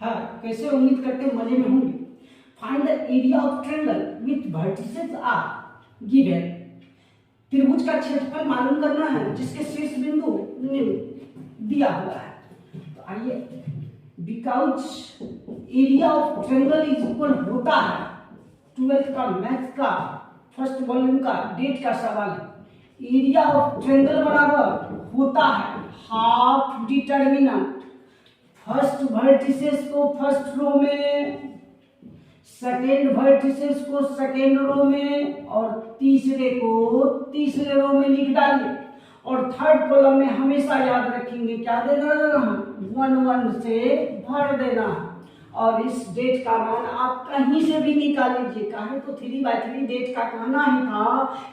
हाँ, कैसे उम्मीद करते हैं मजे में होंगे। Find the area of triangle with vertices are given. त्रिभुज का क्षेत्रफल मालूम करना है जिसके शीर्ष बिंदु दिया हुआ है। तो आइए, because area of triangle is equal होता है 12th का मैथ का फर्स्ट वॉल्यूम का डेट का सवाल है। एरिया ऑफ ट्रायंगल बराबर होता है हाफ डिटरमिनेंट फर्स्ट वर्टिसेस को फर्स्ट रो में, सेकेंड वर्टिसेस को सेकेंड रो में और तीसरे को तीसरे रो में लिख डालिए। और थर्ड कॉलम में हमेशा याद रखेंगे क्या दे देना, 1 1 से भर देना। और इस डेट का मान आप कहीं से भी निकाल लीजिए। काहे तो 3/3 डेट का कहना ही था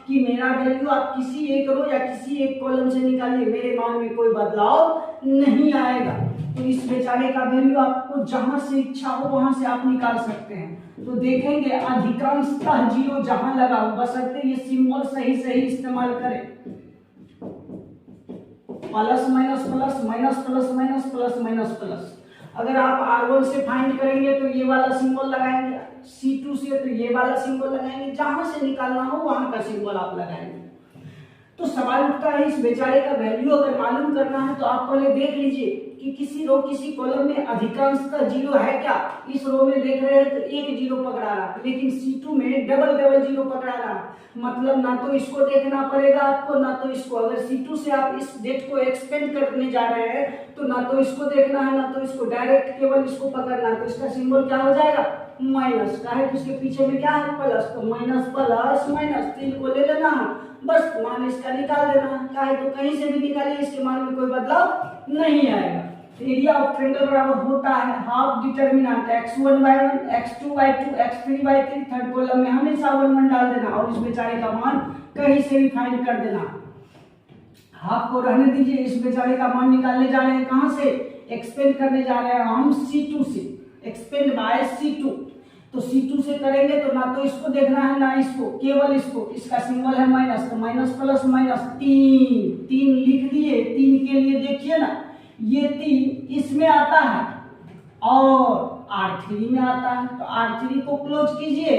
कि मेरा वैल्यू आप किसी एक रो या किसी एक कॉलम से निकालिए, मेरे मान में कोई बदलाव नहीं आएगा। तो इस बेचारे का वैल्यू आपको जहां से इच्छा हो वहां से आप निकाल सकते हैं। तो देखेंगे अधिकांशतः जीरो जहां लगा हो, बशर्ते ये सिंबल सही सही इस्तेमाल करें। Plus minus plus minus plus minus plus minus plus. अगर आप R1 से फाइंड करेंगे तो ये वाला सिंबल लगाएंगे, C2 से तो ये वाला सिंबल लगाएंगे, जहां से निकालना हो वहां का सिंबल आप लगाएंगे। तो सवाल उठता है इस बेचारे का वैल्यू अगर मालूम करना है तो आप पहले देख लीजिए कि किसी रो किसी कॉलम में अधिकांशतः जीरो है क्या। इस रो में देख रहे हैं तो एक जीरो पकड़ा रहा, लेकिन C2 में डबल डबल जीरो पकड़ा रहा। मतलब ना तो इसको देखना पड़ेगा आपको ना तो इसको। अगर C2 से आप इस डेट को एक्सपेंड करने जा रहे हैं तो ना तो इसको देखना है ना तो इसको, डायरेक्ट केवल इसको पकड़ना है। तो इसका सिंबल क्या हो जाएगा, माइनस का है तो उसके पीछे में क्या है, प्लस। तो माइनस प्लस माइनस 3 को ले लेना है, बस मान इसका निकाल देना है। तो कहीं से भी निकालिए इसके मान में कोई बदलाव नहीं आएगा। एरिया ऑफ ट्रायंगल बराबर होता है half determinant x1/1 x2/2 x3/3। Third column में हमेशा 1 1 डाल देना और इस बेचारे का मान कहीं से भी फाइंड कर देना। हाफ को रहने दीजिए, इस बेचारे का मान निकालने जा रहे हैं कहां से, एक्सपेंड करने जा रहे हैं हम C2 से, एक्सपेंड बाय C2। तो C2 से करेंगे तो ना तो इसको देखना है ना इसको, केवल इसको। इसका सिंबल है माइनस, तो माइनस प्लस माइनस 3 लिख दिए। 3 के लिए देखिए ना, ये 3 इसमें आता है और R3 में आता है। तो R3 को क्लोज कीजिए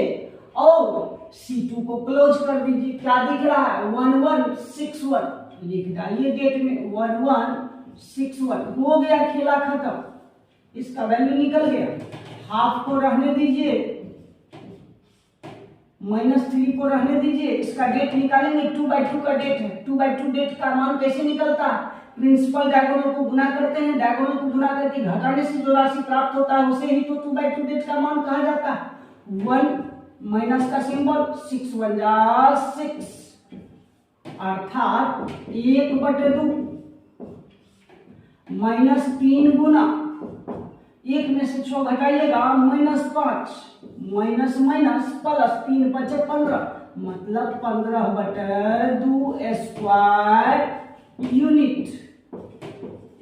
और C2 को क्लोज कर दीजिए। क्या दिख रहा है, 1161 लिख डालिए डेट में, 1161 हो गया, खेला खत्म। इसका वैल्यू निकल गया। हाफ को रहने दीजिए, -3 को रहने दीजिए। इसका डेट निकालेंगे, 2/2 का डेट है। 2/2 डेट का मान कैसे निकलता है, प्रिंसिपल डायगोनल को गुना करते हैं, डायगोनल को गुना करके घटाने से जो राशि प्राप्त होता है उसे ही तो 2/2 डेट का मान कहा जाता है। 1 माइनस का सिंबल, 6 1 जा 6, अर्थात 1/2 -3 गुना 1 में से 6 घटाइएगा -5 माइनस माइनस प्लस 3 बचे 15, मतलब 15/2 स्क्वायर यूनिट।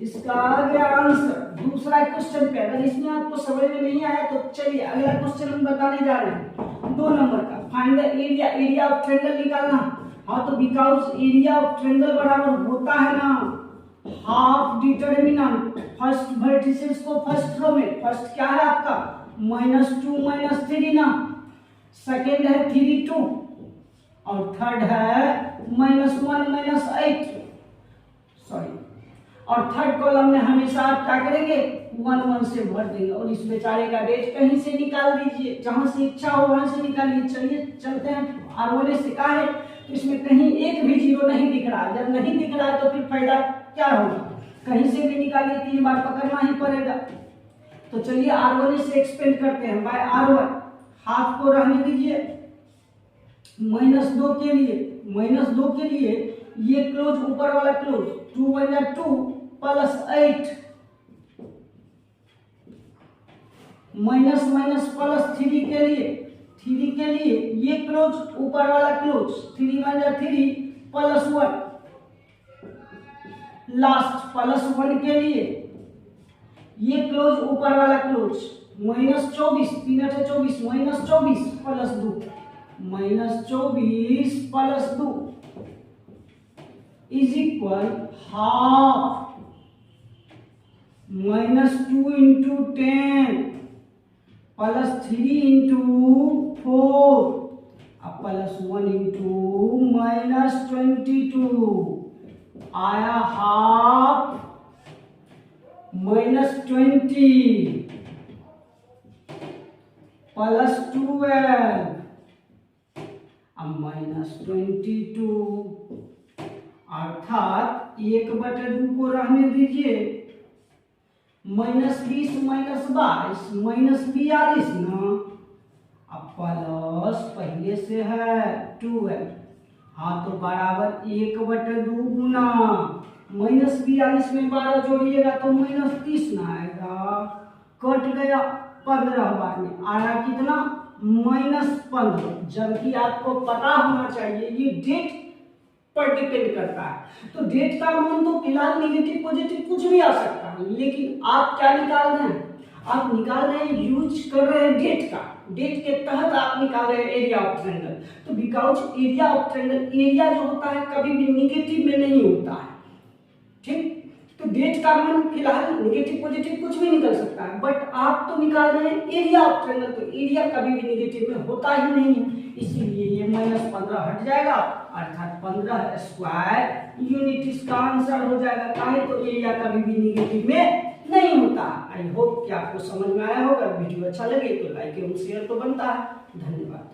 इसका आ गया आंसर। दूसरा क्वेश्चन पे, अगर इसमें आपको समझ में नहीं आया तो चलिए अगला क्वेश्चन हम बताने जा रहे हैं 2 नंबर का। Find the area, area of triangle निकालना। हाँ, तो बिकॉज एरिया ऑफ ट्रायंगल बराबर होता है ना हाफ डिटरमिनेंट फर्स्ट वर्टिसेस को फर्स्ट रो में। फर्स्ट क्या है आपका, -2 -3 ना, सेकेंड है 3 2 और थर्ड है -1 -8, सॉरी। और थर्ड कॉलम में हमेशा आप क्या करेंगे, 1 1 से भर देंगे। और इस बेचारे का डेट कहीं से निकाल दीजिए, जहां से इच्छा हो वहां से निकालिए। चलिए चलते हैं। R1 से कहा है तो इसमें कहीं एक भी जीरो नहीं दिख रहा। जब नहीं दिख रहा है तो फिर फायदा क्या होगा, कहीं से भी निकालिए, 3 बार पकड़ना ही पड़ेगा। तो चलिए R1 से एक्सपेंड करते हैं बाय R1। हाफ को रहने दीजिए, -2 के लिए, -2 के लिए ये क्लोज, ऊपर वाला क्लोज, 2 1 जा 2 प्लस 8 माइनस माइनस प्लस 3 के लिए, 3 के लिए ये क्लोज, ऊपर वाला क्लोज, 3 1 जा 3 प्लस 1, लास्ट +1 के लिए ये क्लोज, ऊपर वाला close, -24 3 8 24 -24 plus 2 -24 plus 2 is equal half -2 × 10 +3 × 4 अब +1 × -22 आया ½ -20 +12 अब -22 अर्थात 1/2 को रहने दीजिए, -20 -22 -42 ना। अब प्लस पहले से है 12, हाँ तो बराबर 1/2 गुना -42 में 12 जोड़िएगा तो -30 ना आएगा, कट गया 15 बार में आया कितना -15, जबकि आपको पता होना चाहिए ये डेट पर डिपेंड करता है। तो डेट का मान तो फिलहाल नेगेटिव पॉजिटिव कुछ भी आ सकता है, लेकिन आप क्या निकाल रहे हैं, आप निकाल रहे हैं, यूज कर रहे हैं डेट का, डेट के तहत आप निकाल रहे हैं एरिया ऑफ ट्रायंगल। तो because area of triangle, area जो होता है कभी भी निगेटिव में नहीं होता है, ठीक। तो डेट का मान फिलहाल नेगेटिव पॉजिटिव कुछ भी निकल सकता है, बट आप तो निकाल रहे हैं एरिया ऑफ ट्रायंगल, तो एरिया कभी भी नेगेटिव में होता ही नहीं है, इसीलिए ये -15 हट जाएगा, अर्थात 15 स्क्वायर यूनिट इसका आंसर हो जाएगा। काहे तो एरिया कभी भी नेगेटिव में नहीं होता। आई होप कि आपको समझ में आया होगा। वीडियो अच्छा लगे तो लाइक एवं शेयर तो बनता है। धन्यवाद।